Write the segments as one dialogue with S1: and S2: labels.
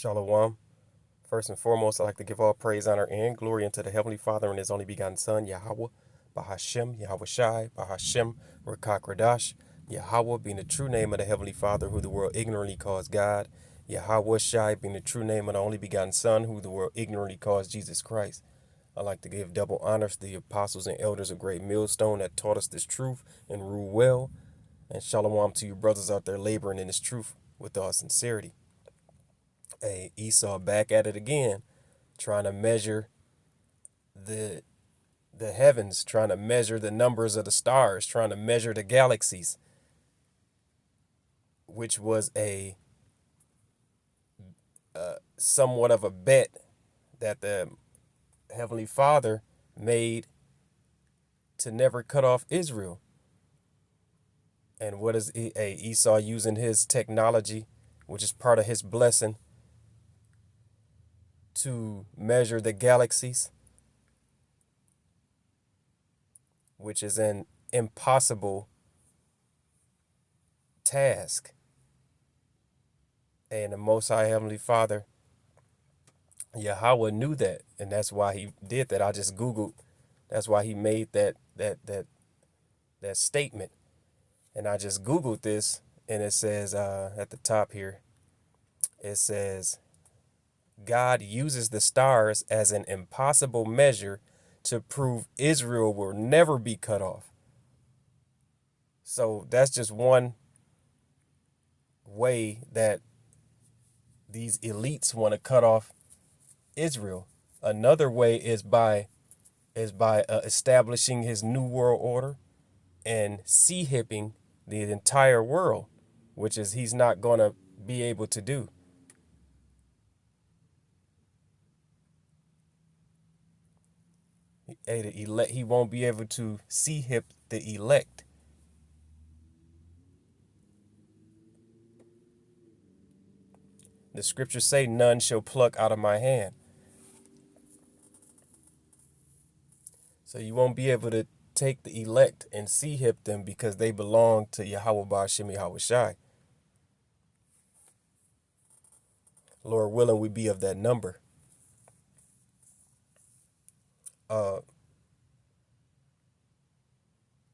S1: Shalom. First and foremost, I'd like to give all praise, honor, and glory unto the Heavenly Father and His only begotten Son, Yahweh, Bahashem, Yahweh Shai, Bahashem, Rakak Radash, Yahweh being the true name of the Heavenly Father, who the world ignorantly calls God, Yahweh Shai being the true name of the only begotten Son, who the world ignorantly calls Jesus Christ. I'd like to give double honors to the apostles and elders of Great Millstone that taught us this truth and rule well, and shalom to you brothers out there laboring in this truth with all sincerity. Hey, Esau back at it again, trying to measure the the heavens, trying to measure the numbers of the stars, trying to measure the galaxies, which was a somewhat of a bet that the Heavenly Father made to never cut off Israel. And what is Esau using his technology, which is part of his blessing, to measure the galaxies, which is an impossible task. And the Most High Heavenly Father, Yahweh, knew that, and that's why he did that. I just Googled. That's why he made that statement. And I just Googled this, and it says at the top here, it says, God uses the stars as an impossible measure to prove Israel will never be cut off. So that's just one way that these elites want to cut off Israel. Another way is by establishing his new world order and sea-hipping the entire world, which is he's not going to be able to do. He won't be able to sea-hip the elect. The scriptures say none shall pluck out of my hand. So you won't be able to take the elect and sea-hip them because they belong to Yahweh Ba'ashem Yahweh Shai. Lord willing, we be of that number.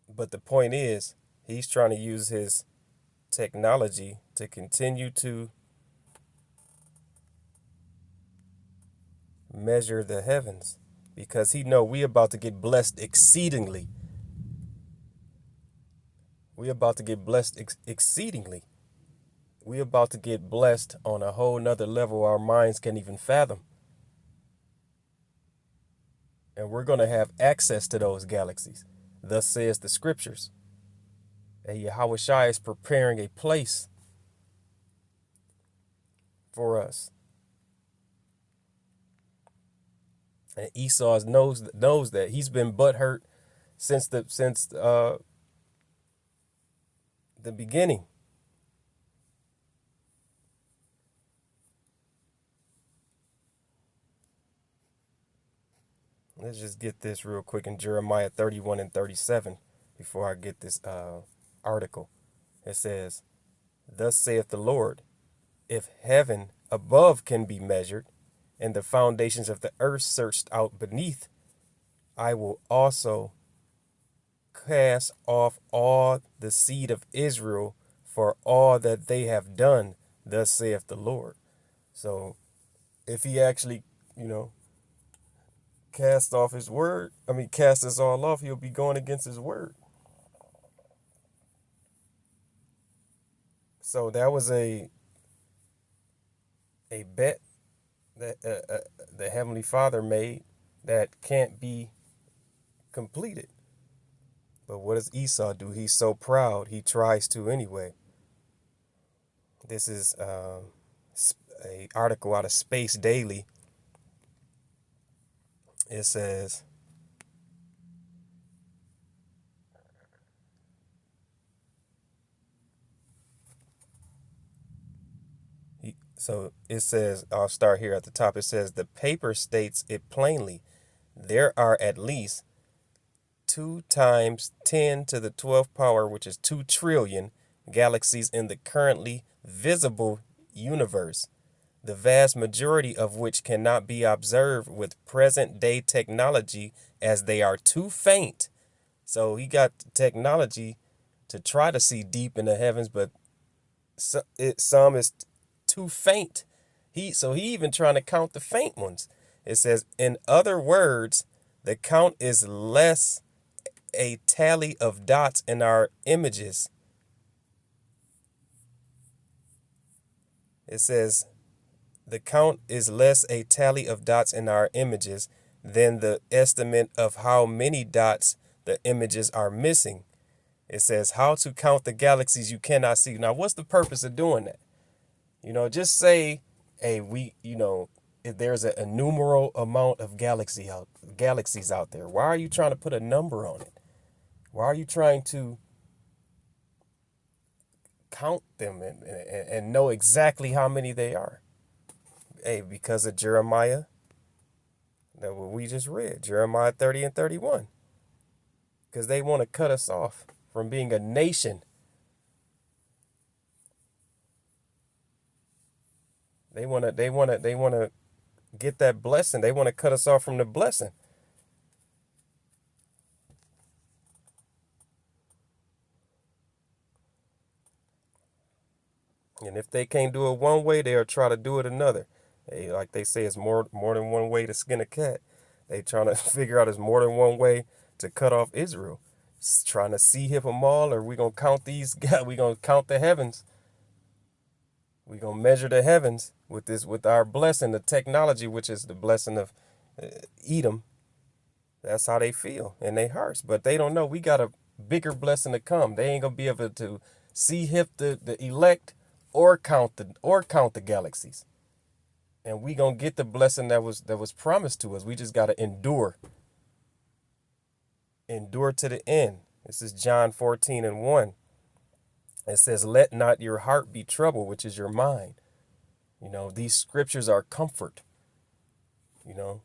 S1: But the point is, he's trying to use his technology to continue to measure the heavens, because he know we about to get blessed exceedingly. We about to get blessed exceedingly. We about to get blessed on a whole nother level our minds can't even fathom. And we're going to have access to those galaxies. Thus says the scriptures. And Yahweh Shai is preparing a place for us. And Esau knows that he's been butthurt since the beginning. Let's just get this real quick in Jeremiah 31 and 37 before I get this article. It says, "Thus saith the Lord, if heaven above can be measured, and the foundations of the earth searched out beneath, I will also cast off all the seed of Israel for all that they have done, thus saith the Lord." So if he actually, cast us all off, he'll be going against his word. So that was a bet that the Heavenly Father made that can't be completed. But what does Esau do? He's so proud, he tries to anyway. This is a article out of Space Daily. It says, I'll start here at the top. It says, the paper states it plainly. There are at least 2 times 10 to the 12th power, which is 2 trillion galaxies in the currently visible universe. the vast majority of which cannot be observed with present day technology as they are too faint. So he got technology to try to see deep in the heavens, but some is too faint. So he even trying to count the faint ones. It says, in other words, the count is less a tally of dots in our images. It says the count is less a tally of dots in our images than the estimate of how many dots the images are missing. It says how to count the galaxies you cannot see. Now, what's the purpose of doing that? Just say, hey, if there's an innumerable amount of galaxies out there. Why are you trying to put a number on it? Why are you trying to count them and know exactly how many they are? Hey, because of Jeremiah, that what we just read, Jeremiah 30 and 31. Because they want to cut us off from being a nation. They want to get that blessing. They want to cut us off from the blessing. And if they can't do it one way, they'll try to do it another. Like they say, it's more than one way to skin a cat. They trying to figure out it's more than one way to cut off Israel. It's trying to see him all, or we gonna count these guys. We gonna count the heavens. We gonna measure the heavens with our blessing, the technology, which is the blessing of Edom. That's how they feel in their hearts, but they don't know we got a bigger blessing to come. They ain't gonna be able to see him the elect or count the galaxies. And we gonna get the blessing that was promised to us. We just gotta endure. Endure to the end. This is John 14 and 1. It says, let not your heart be troubled, which is your mind. These scriptures are comfort. The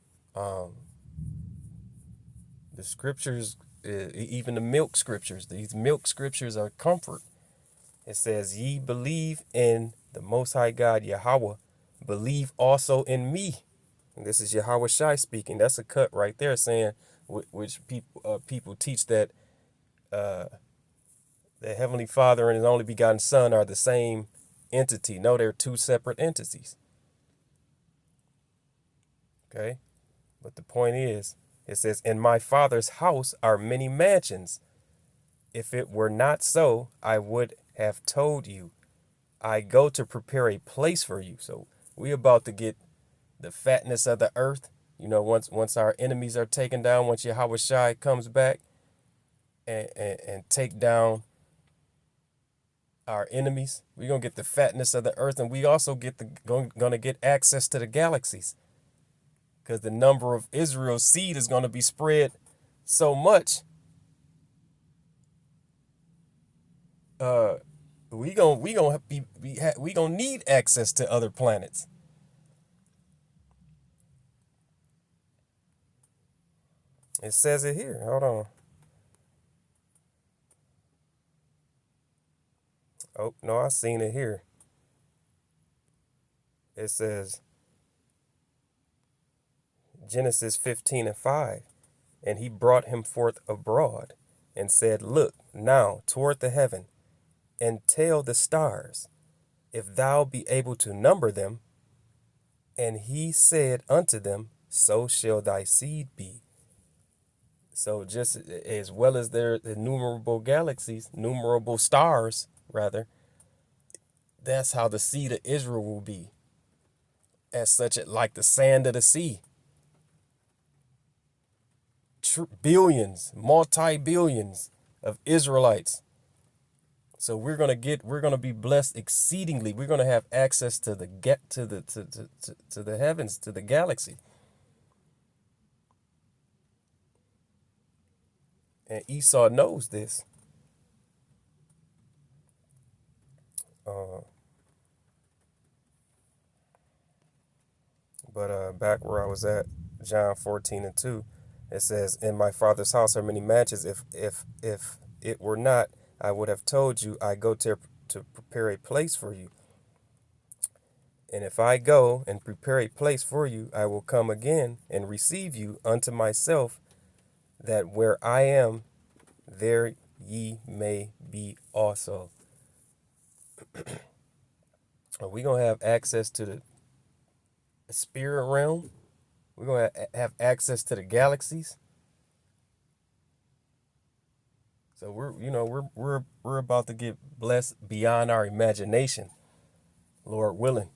S1: scriptures, even the milk scriptures, these milk scriptures are comfort. It says, ye believe in the Most High God, Yahweh, believe also in me. And this is Yahweh Shai speaking. That's a cut right there saying, which people teach that the Heavenly Father and His only begotten Son are the same entity. No, they're two separate entities. Okay? But the point is, it says, in my Father's house are many mansions. If it were not so, I would have told you. I go to prepare a place for you. So we about to get the fatness of the earth. Once our enemies are taken down, once Yahweh Shai comes back and take down our enemies, we're going to get the fatness of the earth, and we also going to get access to the galaxies, because the number of Israel's seed is going to be spread so much. We gonna need access to other planets. It says it here. Hold on. Oh, no, I seen it here. It says Genesis 15 and 5. And he brought him forth abroad and said, look now toward the heaven and tell the stars, if thou be able to number them. And he said unto them, so shall thy seed be. So just as well as there are innumerable galaxies, innumerable stars, rather, that's how the seed of Israel will be. As such, like the sand of the sea. Billions, multi-billions of Israelites. So we're gonna be blessed exceedingly. We're gonna have access to the heavens, to the galaxy. And Esau knows this. But back where I was at, John 14 and 2, it says, in my Father's house are many mansions. If it were not, I would have told you, I go to prepare a place for you. And if I go and prepare a place for you, I will come again and receive you unto myself, that where I am, there ye may be also. Are we going to have access to the spirit realm? We're going to have access to the galaxies. So we're about to get blessed beyond our imagination, Lord willing.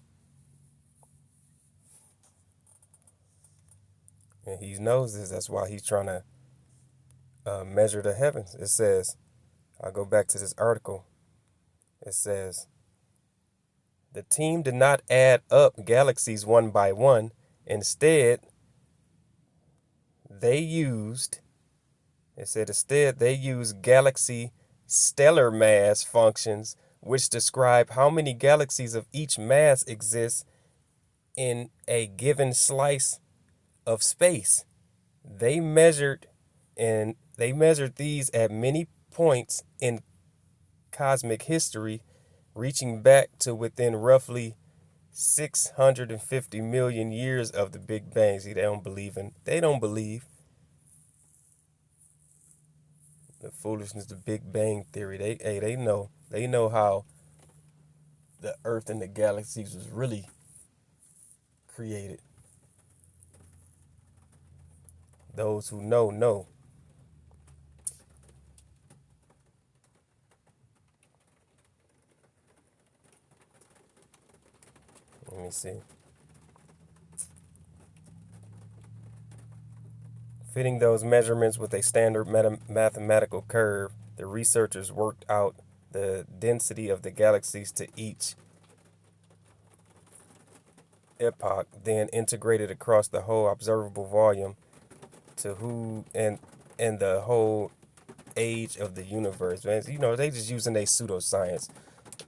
S1: And he knows this. That's why he's trying to measure the heavens. It says, I'll go back to this article. It says, the team did not add up galaxies one by one. Instead, they used galaxy stellar mass functions, which describe how many galaxies of each mass exist in a given slice of space. They measured these at many points in cosmic history, reaching back to within roughly 650 million years of the Big Bang. See, they don't believe the foolishness, the Big Bang theory. They know how the Earth and the galaxies was really created. Those who know know. Let me see. Fitting those measurements with a standard mathematical curve, the researchers worked out the density of the galaxies to each epoch, then integrated across the whole observable volume and the whole age of the universe. Man, they just using a pseudoscience.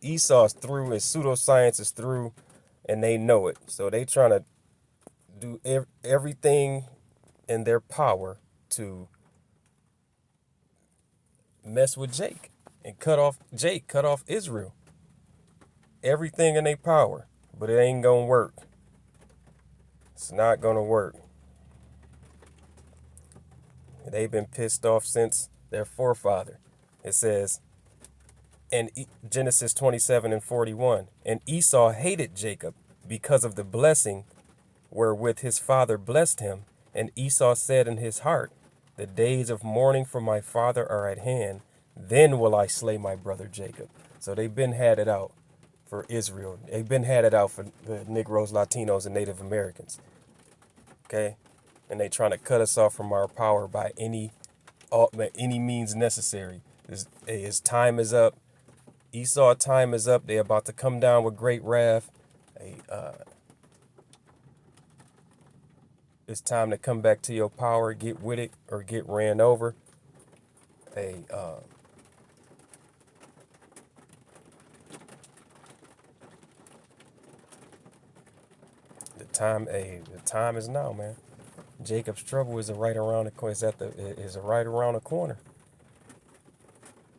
S1: Esau's through, his pseudoscience is through, and they know it. So they trying to do everything in their power to mess with Jake and cut off Israel. Everything in their power, but it ain't gonna work. It's not gonna work. They've been pissed off since their forefather. It says in Genesis 27:41, and Esau hated Jacob because of the blessing wherewith his father blessed him. And Esau said in his heart, the days of mourning for my father are at hand. Then will I slay my brother Jacob. So they've been had it out for Israel. They've been had it out for the Negroes, Latinos, and Native Americans. Okay? And they trying to cut us off from our power by any means necessary. His time is up. Esau time is up. They're about to come down with great wrath. It's time to come back to your power, get with it, or get ran over. The time is now, man. Jacob's trouble is right around the corner. Is right around the corner.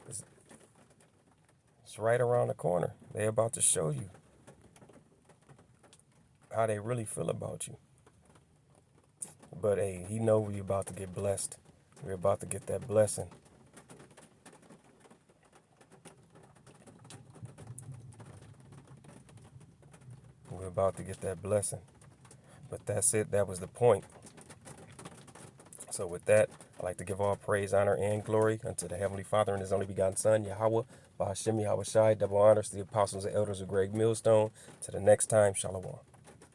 S1: It's right around the corner. They're about to show you how they really feel about you. But hey, he know we're about to get blessed. We're about to get that blessing. We're about to get that blessing. But that's it. That was the point. So with that, I'd like to give all praise, honor, and glory unto the Heavenly Father and His only begotten Son, Yahweh, Bahashem Yahweh Shai. Double honors to the apostles and elders of Greg Millstone. To the next time, Shalom.